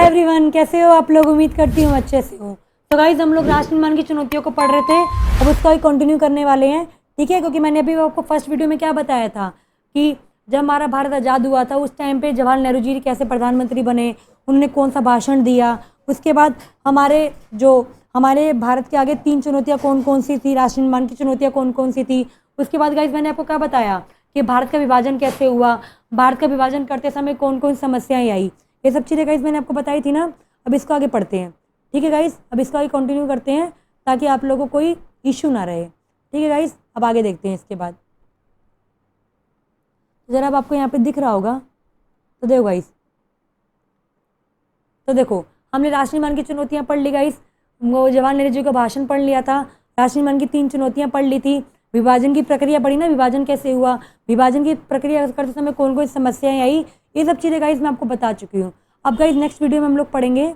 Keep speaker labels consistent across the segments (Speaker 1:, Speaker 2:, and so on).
Speaker 1: Hi everyone, कैसे हो आप लोग। उम्मीद करती हूँ अच्छे से हो। तो गाइज हम लोग राष्ट्र निर्माण की चुनौतियों को पढ़ रहे थे, अब उसका ही कंटिन्यू करने वाले हैं। ठीक है, क्योंकि मैंने अभी आपको फर्स्ट वीडियो में क्या बताया था कि जब हमारा भारत आज़ाद हुआ था उस टाइम पे जवाहरलाल नेहरू जी कैसे प्रधानमंत्री बने, उन्होंने कौन सा भाषण दिया, उसके बाद हमारे भारत के आगे 3 चुनौतियाँ कौन कौन सी थी, राष्ट्र निर्माण की चुनौतियाँ कौन कौन सी थी। उसके बाद गाइज मैंने आपको क्या बताया कि भारत का विभाजन कैसे हुआ, भारत का विभाजन करते समय कौन कौन समस्याएं आई, ये सब चीज़ें गाइज मैंने आपको बताई थी ना। अब इसको आगे पढ़ते हैं। ठीक है गाइज, अब इसको आगे कंटिन्यू करते हैं ताकि आप लोगों को कोई इश्यू ना रहे। ठीक है गाइज, अब आगे देखते हैं इसके बाद। ज़रा अब आपको यहाँ पे दिख रहा होगा तो देखो गाइज, तो देखो हमने राष्ट्र निर्माण की चुनौतियाँ पढ़ ली गाइज, वो जवाहरलाल नेहरू जी का भाषण पढ़ लिया था, राष्ट्र निर्माण की 3 चुनौतियाँ पढ़ ली थी, विभाजन की प्रक्रिया पढ़ी ना, विभाजन कैसे हुआ, विभाजन की प्रक्रिया करते समय कौन कौन समस्याएं आई, ये सब चीज़ें गाइज मैं आपको बता चुकी हूँ। अब गाइज नेक्स्ट वीडियो में हम लोग पढ़ेंगे।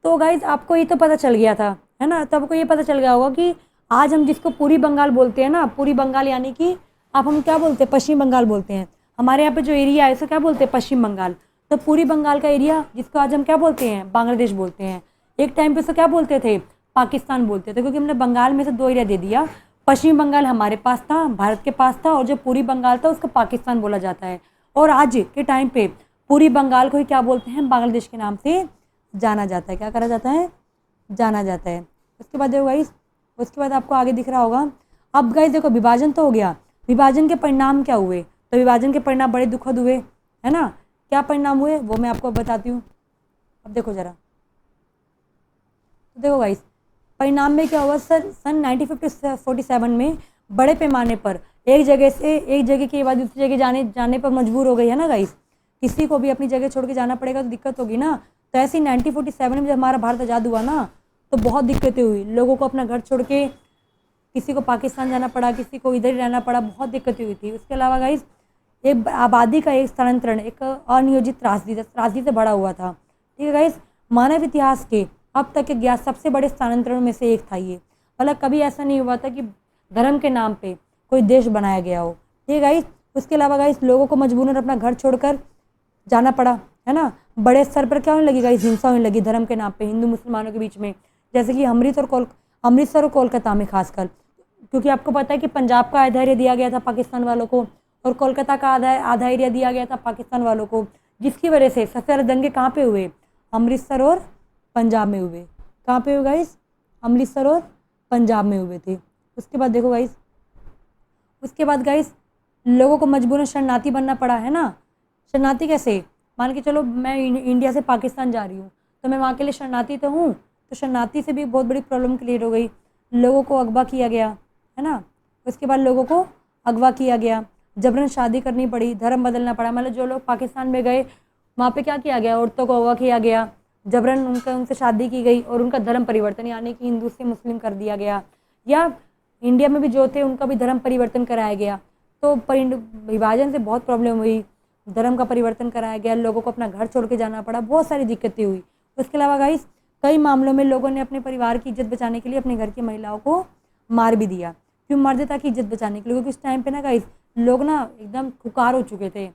Speaker 1: तो गाइज आपको ये तो पता चल गया था, है ना, तो आपको ये पता चल गया होगा कि आज हम जिसको पूरी बंगाल बोलते हैं ना, पूरी बंगाल यानी कि आप हम क्या बोलते हैं, पश्चिम बंगाल बोलते हैं। हमारे यहाँ पे जो एरिया है उसे क्या बोलते हैं, पश्चिम बंगाल। तो पूरी बंगाल का एरिया जिसको आज हम क्या बोलते हैं, बांग्लादेश बोलते हैं। एक टाइम पे उसे क्या बोलते थे, पाकिस्तान बोलते थे, क्योंकि हमने बंगाल में से 2 एरिया दे दिया। पश्चिम बंगाल हमारे पास था, भारत के पास था, और जो पूरी बंगाल था उसको पाकिस्तान बोला जाता है। और आज के टाइम पे पूरी बंगाल को ही क्या बोलते हैं, बांग्लादेश के नाम से जाना जाता है। क्या करा जाता है, जाना जाता है। उसके बाद देखो गाइस, उसके बाद आपको आगे दिख रहा होगा। अब गाइस देखो, विभाजन तो हो गया, विभाजन के परिणाम क्या हुए, तो विभाजन के परिणाम बड़े दुखद हुए, है ना। क्या परिणाम हुए वो मैं आपको बताती हूँ। अब देखो जरा, तो देखो गाइस, परिणाम में क्या हुआ सर, सन 1947 में बड़े पैमाने पर एक जगह से एक जगह के बाद दूसरी जगह जाने पर मजबूर हो गई, है ना गाइस। किसी को भी अपनी जगह छोड़ के जाना पड़ेगा तो दिक्कत होगी ना। तो ऐसे ही 1947 में जब हमारा भारत आज़ाद हुआ ना, तो बहुत दिक्कतें हुई, लोगों को अपना घर छोड़ के किसी को पाकिस्तान जाना पड़ा, किसी को इधर ही रहना पड़ा, बहुत दिक्कतें हुई थी। उसके अलावा गाइस एक आबादी का एक स्थानांतरण, एक अनियोजित त्रासदी से बड़ा हुआ था। ठीक है गाइस, मानव इतिहास के अब तक के ज्ञात सबसे बड़े स्थानांतरण में से एक था ये। मतलब कभी ऐसा नहीं हुआ था कि धर्म के नाम पे कोई देश बनाया गया हो। ठीक है गाइस, उसके अलावा गाइस लोगों को मजबूरन अपना घर छोड़कर जाना पड़ा, है ना। बड़े स्तर पर क्या होने लगी गाइस, हिंसा होने लगी धर्म के नाम पे हिंदू मुसलमानों के बीच में, जैसे कि अमृतसर और कोलकाता में खासकर, क्योंकि आपको पता है कि पंजाब का आधा एरिया दिया गया था पाकिस्तान वालों को और कोलकाता का आधा एरिया दिया गया था पाकिस्तान वालों को, जिसकी वजह से सबसे ज़्यादा दंगे कहाँ पे हुए, अमृतसर और पंजाब में हुए। कहाँ पे हुए गाइस, अमृतसर और पंजाब में हुए थे। उसके बाद देखो गाइस, उसके बाद गाइस लोगों को मजबूरन शरणार्थी बनना पड़ा, है ना। शरणार्थी कैसे, मान के चलो मैं इंडिया से पाकिस्तान जा रही हूँ तो मैं वहाँ के लिए शरणार्थी तो हूँ, तो शरणार्थी से भी बहुत बड़ी प्रॉब्लम क्रिएट हो गई। लोगों को अगवा किया गया, है ना। उसके बाद लोगों को अगवा किया गया, जबरन शादी करनी पड़ी, धर्म बदलना पड़ा। मतलब जो लोग पाकिस्तान में गए वहाँ पे क्या किया गया, औरतों को अगवा किया गया, जबरन उनसे शादी की गई और उनका धर्म परिवर्तन यानी कि हिंदू से मुस्लिम कर दिया गया, या इंडिया में भी जो थे उनका भी धर्म परिवर्तन कराया गया। तो विभाजन से बहुत प्रॉब्लम हुई, धर्म का परिवर्तन कराया गया, लोगों को अपना घर छोड़ के जाना पड़ा, बहुत सारी दिक्कतें हुई। उसके अलावा गाइस कई मामलों में लोगों ने अपने परिवार की इज्जत बचाने के लिए अपने घर की महिलाओं को मार भी दिया। क्यों मार दिया, ताकि इज्जत बचाने के लिए, क्योंकि उस टाइम पे ना गाइस लोग ना एकदम खुकार हो चुके थे,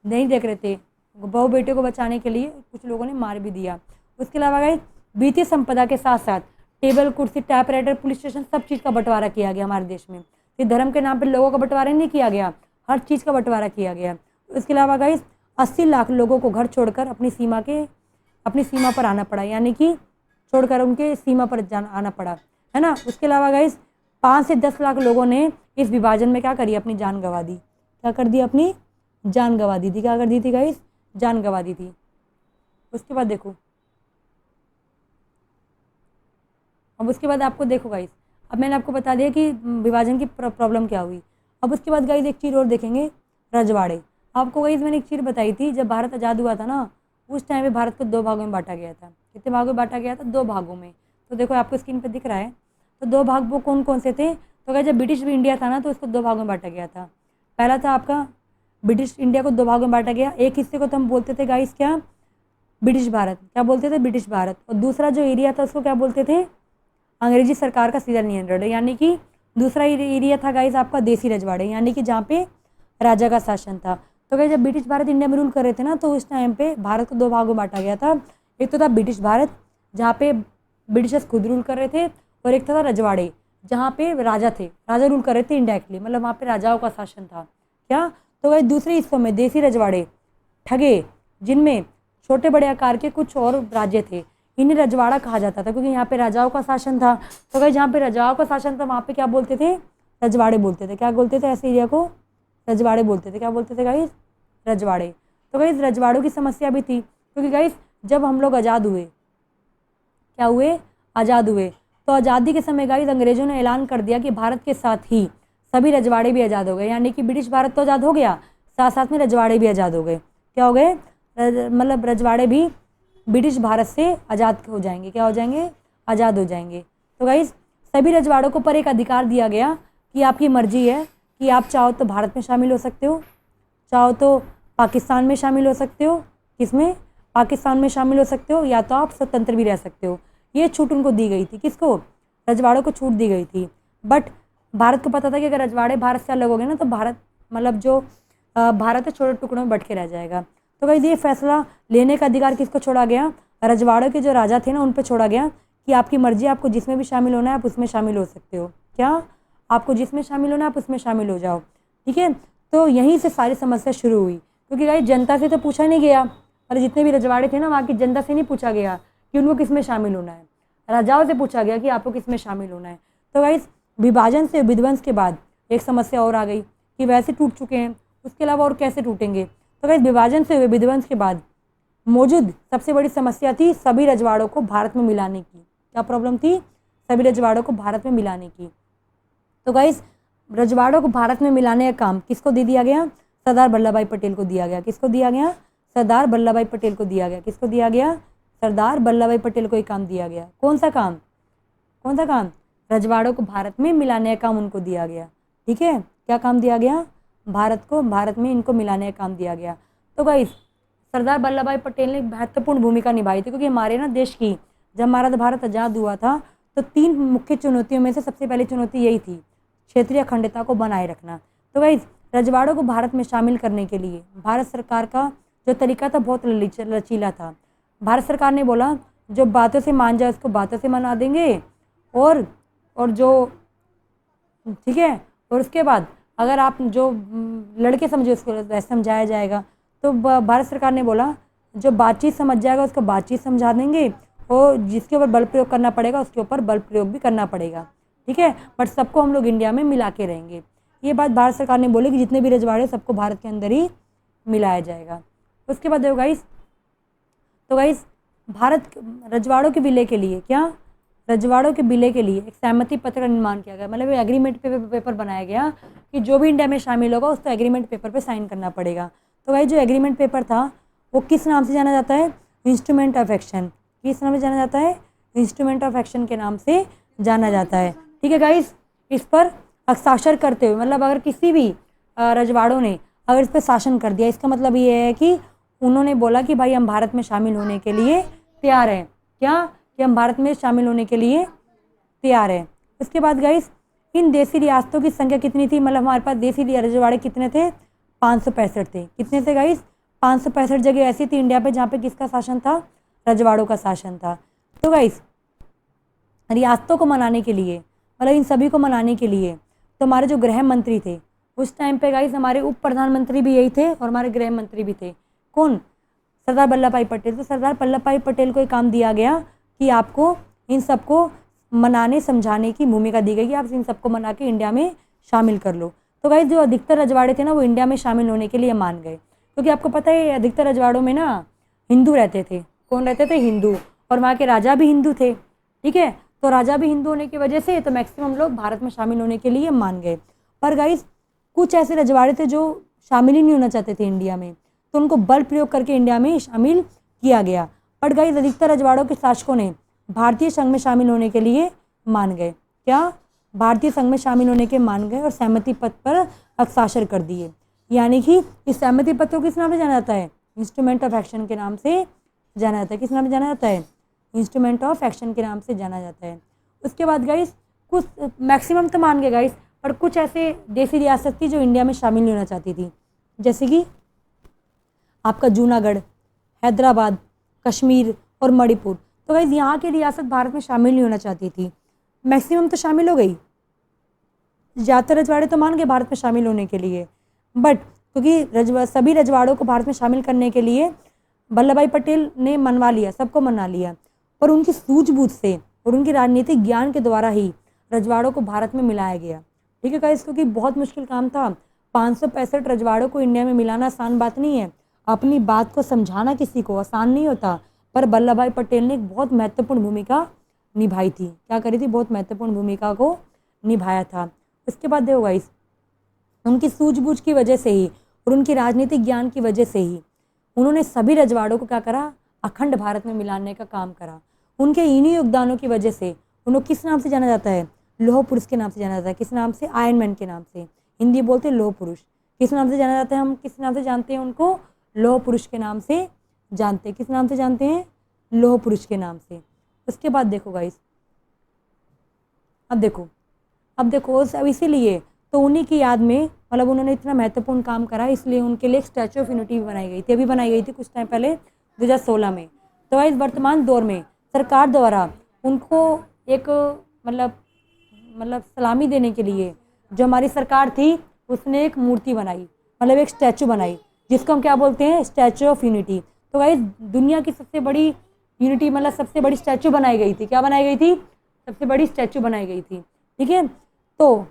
Speaker 1: नहीं देख रहे थे, बहू बेटे को बचाने के लिए कुछ लोगों ने मार भी दिया। उसके अलावा गाइस वित्तीय संपदा के साथ साथ टेबल कुर्सी टाइप राइटर पुलिस स्टेशन सब चीज़ का बंटवारा किया गया हमारे देश में। ये धर्म के नाम पर लोगों का बंटवारा नहीं किया गया, हर चीज़ का बंटवारा किया गया। इसके अलावा गाइस 80 लाख लोगों को घर छोड़कर अपनी सीमा पर आना पड़ा, यानी कि छोड़कर उनके सीमा पर आना पड़ा, है ना। उसके अलावा गाइस 5 से 10 लाख लोगों ने इस विभाजन में क्या करी, अपनी जान गंवा दी। क्या कर दी, अपनी जान गंवा दी थी। क्या कर दी थी गाइस, जान गंवा दी थी। उसके बाद देखो, अब उसके बाद आपको देखो गाइस, अब मैंने आपको बता दिया कि विभाजन की प्रॉब्लम क्या हुई। अब उसके बाद गाइस एक चीज़ और देखेंगे, रजवाड़े। आपको गाइस मैंने एक चीज़ बताई थी, जब भारत आज़ाद हुआ था ना उस टाइम पे भारत को 2 भागों में बांटा गया था। कितने भागों में बांटा गया था, 2 भागों में। तो देखो आपको स्क्रीन पर दिख रहा है, तो 2 भाग वो कौन कौन से थे। तो गाइस जब ब्रिटिश इंडिया था ना तो उसको 2 भागों में बांटा गया था। पहला था आपका ब्रिटिश इंडिया को 2 भागों में बांटा गया, एक हिस्से को तो हम बोलते थे गाइस क्या, ब्रिटिश भारत, क्या बोलते थे, ब्रिटिश भारत। और दूसरा जो एरिया था उसको क्या बोलते थे, अंग्रेजी सरकार का सीधा नियंत्रण, यानी कि दूसरा एरिया था गाइस आपका देसी रजवाड़े, यानी कि जहाँ पे राजा का शासन था। तो गाइस जब ब्रिटिश भारत इंडिया में रूल कर रहे थे ना तो उस टाइम पे भारत को 2 भागों में बांटा गया था। एक तो था ब्रिटिश भारत जहाँ पे ब्रिटिशर्स खुद रूल कर रहे थे, और एक था रजवाड़े जहाँ पे राजा थे, राजा रूल कर रहे थे इनडायरेक्टली, मतलब वहाँ पे राजाओं का शासन था। क्या? तो वही दूसरे हिस्सों में देसी रजवाड़े ठगे, जिनमें छोटे बड़े आकार के कुछ और राज्य थे, इन्हें रजवाड़ा कहा जाता था, क्योंकि यहाँ पे राजाओं का शासन था। तो भाई जहाँ पे राजाओं का शासन था वहाँ पे क्या बोलते थे? रजवाड़े बोलते थे। क्या बोलते थे ऐसे एरिया को? रजवाड़े बोलते थे। क्या बोलते थे गाइस? रजवाड़े। तो गाइस रजवाड़ों की समस्या भी थी, क्योंकि गाइस जब हम लोग आज़ाद हुए, क्या हुए? आज़ाद हुए। तो आज़ादी के समय गाइस अंग्रेजों ने ऐलान कर दिया कि भारत के साथ ही सभी रजवाड़े भी आज़ाद हो गए, यानी कि ब्रिटिश भारत तो आज़ाद हो गया, साथ साथ में रजवाड़े भी आज़ाद हो गए। क्या हो गए? मतलब रजवाड़े भी ब्रिटिश भारत से आज़ाद हो जाएंगे। क्या हो जाएंगे? आज़ाद हो जाएंगे। तो गाइस सभी रजवाड़ों को पर एक अधिकार दिया गया कि आपकी मर्जी है कि आप चाहो तो भारत में शामिल हो सकते हो, चाहो तो पाकिस्तान में शामिल हो सकते हो। किसमें? पाकिस्तान में शामिल हो सकते हो, या तो आप स्वतंत्र भी रह सकते हो। ये छूट उनको दी गई थी। किसको? रजवाड़ों को छूट दी गई थी। बट भारत को पता था कि अगर रजवाड़े भारत से अलग हो गए ना तो भारत, मतलब जो भारत है छोटे टुकड़ों में बट के रह जाएगा। तो भाई ये फैसला लेने का अधिकार किसको छोड़ा गया? रजवाड़ों के जो राजा थे ना उन पर छोड़ा गया कि आपकी मर्जी, आपको जिसमें भी शामिल होना है आप उसमें शामिल हो सकते हो। क्या? आपको जिसमें शामिल होना है आप उसमें शामिल हो जाओ। ठीक है। तो यहीं से सारी समस्या शुरू हुई, क्योंकि भाई जनता से तो पूछा नहीं गया, और जितने भी रजवाड़े थे ना वहाँ की जनता से नहीं पूछा गया कि उनको किस में शामिल होना है, राजाओं से पूछा गया कि आपको किस में शामिल होना है। तो गाइस विभाजन से विध्वंस के बाद एक समस्या और आ गई कि वैसे टूट चुके हैं, उसके अलावा और कैसे टूटेंगे। तो गाइस विभाजन से विध्वंस के बाद मौजूद सबसे बड़ी समस्या थी सभी रजवाड़ों को भारत में मिलाने की। क्या प्रॉब्लम थी? सभी रजवाड़ों को भारत में मिलाने की। तो गाइस रजवाड़ों को भारत में मिलाने का काम किसको दे दिया गया? सरदार वल्लभ भाई पटेल को दिया गया। किसको दिया गया? सरदार वल्लभ भाई पटेल को दिया गया। किसको दिया गया? सरदार वल्लभ भाई पटेल को एक काम दिया गया। कौन सा काम? कौन सा काम? रजवाड़ों को भारत में मिलाने का काम उनको दिया गया। ठीक है। क्या काम दिया गया? भारत में इनको मिलाने का काम दिया गया। तो गाइस सरदार वल्लभ भाई पटेल ने महत्वपूर्ण भूमिका निभाई थी, क्योंकि हमारे ना देश की जब हमारा भारत आज़ाद हुआ था तो 3 मुख्य चुनौतियों में से सबसे पहली चुनौती यही थी, क्षेत्रीय अखंडता को बनाए रखना। तो गाइस रजवाड़ों को भारत में शामिल करने के लिए भारत सरकार का जो तरीका था बहुत लचीला था। भारत सरकार ने बोला जो बातों से मान जाए उसको बातों से मना देंगे, और जो ठीक है, और उसके बाद अगर आप जो लड़के समझे उसको वैसे समझाया जाएगा। तो भारत सरकार ने बोला जो बातचीत समझ जाएगा उसको बातचीत समझा देंगे, और जिसके ऊपर बल प्रयोग करना पड़ेगा उसके ऊपर बल प्रयोग भी करना पड़ेगा। ठीक है, बट सबको हम लोग इंडिया में मिला के रहेंगे। ये बात भारत सरकार ने बोली कि जितने भी रजवाड़े सबको भारत के अंदर ही मिलाया जाएगा। उसके बाद देखो गाइस, तो गाइस भारत रजवाड़ों के विलय के लिए क्या? रजवाड़ों के विलय के लिए एक सहमति पत्र का निर्माण किया गया, मतलब एग्रीमेंट पेपर बनाया गया कि जो भी इंडिया में शामिल होगा उसको एग्रीमेंट पेपर पे साइन करना पड़ेगा। तो भाई जो एग्रीमेंट पेपर था वो किस नाम से जाना जाता है? Instrument of action. किस नाम से जाना जाता है? इंस्ट्रूमेंट ऑफ एक्शन के नाम से जाना जाता है। ठीक है गाइस, इस पर हस्ताक्षर करते हुए, मतलब अगर किसी भी रजवाड़ों ने अगर इस पर शासन कर दिया, इसका मतलब ये है कि उन्होंने बोला कि भाई हम भारत में शामिल होने के लिए तैयार हैं। क्या? कि हम भारत में शामिल होने के लिए तैयार हैं। उसके बाद गाइस इन देसी रियासतों की संख्या कितनी थी? मतलब हमारे पास देसी रजवाड़े कितने थे? 565 थे। कितने थे गाइस? 565 जगह ऐसी थी इंडिया पे जहाँ पे किसका शासन था? रजवाड़ों का शासन था। तो गाइस रियासतों को मनाने के लिए, मतलब इन सभी को मनाने के लिए तो हमारे जो गृह मंत्री थे उस टाइम पे गाइस, हमारे उप प्रधानमंत्री भी यही थे और हमारे गृह मंत्री भी थे। कौन? सरदार वल्लभ भाई पटेल। तो सरदार वल्लभ भाई पटेल को एक काम दिया गया कि आपको इन सबको मनाने समझाने की भूमिका दी गई कि आप इन सबको मना के इंडिया में शामिल कर लो। तो गाइस जो अधिकतर रजवाड़े थे ना वो इंडिया में शामिल होने के लिए मान गए, क्योंकि आपको पता है अधिकतर रजवाड़ों में ना हिंदू रहते थे। कौन रहते थे? हिंदू। और वहाँ के राजा भी हिंदू थे। ठीक है, तो राजा भी हिंदू होने की वजह से तो मैक्सिमम लोग भारत में शामिल होने के लिए मान गए। पर गाइस कुछ ऐसे रजवाड़े थे जो शामिल ही नहीं होना चाहते थे इंडिया में, तो उनको बल प्रयोग करके इंडिया में शामिल किया गया। बट गाइस अधिकतर रजवाड़ों के शासकों ने भारतीय संघ में शामिल होने के लिए मान गए। क्या? भारतीय संघ में शामिल होने के मान गए और सहमति पत्र पर हस्ताक्षर कर दिए। यानी कि इस सहमति पत्र को किस नाम से जाना जाता है? इंस्ट्रूमेंट ऑफ एक्शन के नाम से जाना जाता है। किस नाम से जाना जाता है? इंस्ट्रूमेंट ऑफ एक्शन के नाम से जाना जाता है। उसके बाद गाइस कुछ मैक्सिमम तो मान गए गाइस, पर कुछ ऐसे देसी रियासत थी जो इंडिया में शामिल नहीं होना चाहती थी, जैसे कि आपका जूनागढ़, हैदराबाद, कश्मीर और मणिपुर। तो गाइज यहाँ की रियासत भारत में शामिल नहीं होना चाहती थी, मैक्सिमम तो शामिल हो गई, ज़्यादातर रजवाड़े तो मान गए भारत में शामिल होने के लिए, बट क्योंकि सभी रजवाड़ों को भारत में शामिल करने के लिए वल्लभ भाई पटेल ने मनवा लिया, सबको मना लिया, और उनकी सूझबूझ से और उनकी राजनीतिक ज्ञान के द्वारा ही रजवाड़ों को भारत में मिलाया गया। ठीक है गाइस, क्योंकि बहुत मुश्किल काम था, 565 रजवाड़ों को इंडिया में मिलाना आसान बात नहीं है, अपनी बात को समझाना किसी को आसान नहीं होता, पर वल्लभ भाई पटेल ने एक बहुत महत्वपूर्ण भूमिका निभाई थी। क्या करी थी? बहुत महत्वपूर्ण भूमिका को निभाया था। उसके बाद देखो गाइस, उनकी सूझबूझ की वजह से ही और उनकी राजनीतिक ज्ञान की वजह से ही उन्होंने सभी रजवाड़ों को क्या करा? अखंड भारत में मिलाने का काम करा। उनके इन्हीं योगदानों की वजह से उन्हें किस नाम से जाना जाता है? लौह पुरुष के नाम से जाना जाता है। किस नाम से? आयरन मैन के नाम से। हिंदी बोलते हैं लौह पुरुष। किस नाम से जाना जाता है? हम किस नाम से जानते हैं उनको? लौह पुरुष के नाम से जानते हैं। किस नाम से जानते हैं? लौह पुरुष के नाम से। उसके बाद देखो गाइस, अब देखो अब इसीलिए तो उन्हीं की याद में, मतलब उन्होंने इतना महत्वपूर्ण काम करा, इसलिए उनके लिए एक स्टैचू ऑफ यूनिटी भी बनाई गई थी। अभी बनाई गई थी कुछ टाइम पहले 2016 में। तो गाइस वर्तमान दौर में सरकार द्वारा उनको एक मतलब सलामी देने के लिए जो हमारी सरकार थी उसने एक मूर्ति बनाई, मतलब एक स्टैचू बनाई, जिसको हम क्या बोलते हैं? Statue of unity. तो गाइस दुनिया की सबसे बड़ी यूनिटी, मतलब सबसे बड़ी स्टैचू बनाई गई थी। क्या बनाई गई थी? सबसे बड़ी स्टैचू बनाई गई थी। ठीक है, तो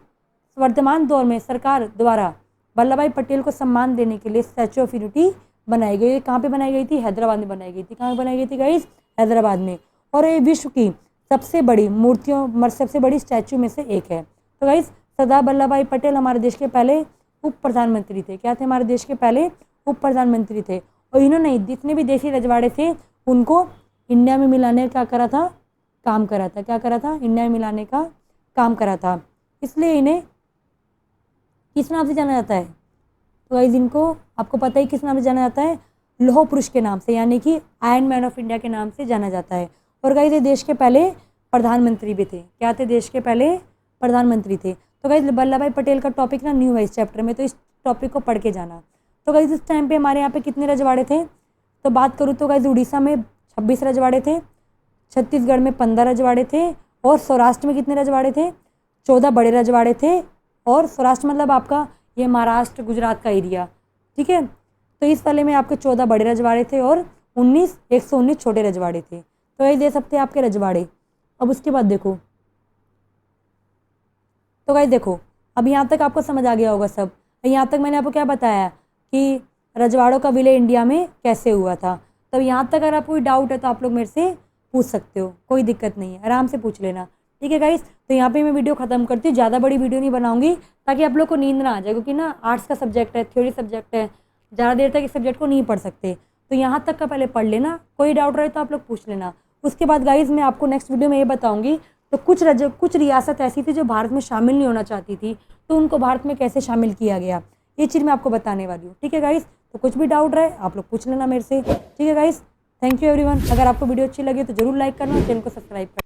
Speaker 1: वर्तमान दौर में सरकार द्वारा वल्लभ भाई पटेल को सम्मान देने के लिए स्टैचू ऑफ यूनिटी बनाई गई। कहाँ पे बनाई गई थी? हैदराबाद में बनाई गई थी। कहाँ बनाई गई थी गाइस? हैदराबाद में। और ये विश्व की सबसे बड़ी मूर्तियों, सबसे बड़ी स्टैचू में से एक है। तो गाइस सरदार वल्लभ भाई पटेल हमारे देश के पहले उप प्रधानमंत्री थे। क्या थे? हमारे देश के पहले उप प्रधानमंत्री थे। और इन्होंने जितने भी देशी रजवाड़े थे उनको इंडिया में मिलाने का करा था, काम करा था। क्या करा था? इंडिया में मिलाने का काम करा था। इसलिए इन्हें किस नाम से जाना जाता है? तो गाइस इनको आपको पता ही किस नाम से जाना जाता है? लौह पुरुष के नाम से, यानी कि आयरन मैन ऑफ इंडिया के नाम से जाना जाता है। और गाइस ये देश के पहले प्रधानमंत्री भी थे। क्या थे? देश के पहले प्रधानमंत्री थे। तो गाइस वल्लभ भाई पटेल का टॉपिक ना न्यू है इस चैप्टर में, तो इस टॉपिक को पढ़ के जाना। तो गाइस इस टाइम पे हमारे यहाँ पे कितने रजवाड़े थे? तो बात करूँ तो गाइस उड़ीसा में 26 रजवाड़े थे, छत्तीसगढ़ में 15 रजवाड़े थे, और सौराष्ट्र में कितने रजवाड़े थे? 14 बड़े रजवाड़े थे। और सौराष्ट्र मतलब आपका ये महाराष्ट्र गुजरात का एरिया। ठीक है, तो इस वाले में आपके 14 बड़े रजवाड़े थे और 119 छोटे रजवाड़े थे। तो ये दे सकते हैं आपके रजवाड़े। अब उसके बाद देखो, तो गाइस देखो अब यहाँ तक आपको समझ आ गया होगा सब। यहाँ तक मैंने आपको क्या बताया कि रजवाड़ों का विलय इंडिया में कैसे हुआ था। तब यहाँ तक अगर आपको कोई डाउट है तो आप लोग मेरे से पूछ सकते हो, कोई दिक्कत नहीं है, आराम से पूछ लेना। ठीक है गाइस, तो यहाँ पे मैं वीडियो खत्म करती हूँ, ज़्यादा बड़ी वीडियो नहीं बनाऊंगी ताकि आप लोग को नींद ना आ जाए, क्योंकि ना आर्ट्स का सब्जेक्ट है, थ्योरी सब्जेक्ट है, ज़्यादा देर तक इस सब्जेक्ट को नहीं पढ़ सकते। तो यहाँ तक का पहले पढ़ लेना, कोई डाउट रहे तो आप लोग पूछ लेना। उसके बाद गाइस मैं आपको नेक्स्ट वीडियो में ये बताऊँगी तो कुछ रियासत ऐसी थी जो भारत में शामिल नहीं होना चाहती थी, तो उनको भारत में कैसे शामिल किया गया, ये चीज़ मैं आपको बताने वाली हूँ। ठीक है गाइस, तो कुछ भी डाउट रहे आप लोग पूछ लेना मेरे से। ठीक है गाइस, थैंक यू एवरीवन। अगर आपको वीडियो अच्छी लगी तो जरूर लाइक करना, चैनल को सब्सक्राइब करना।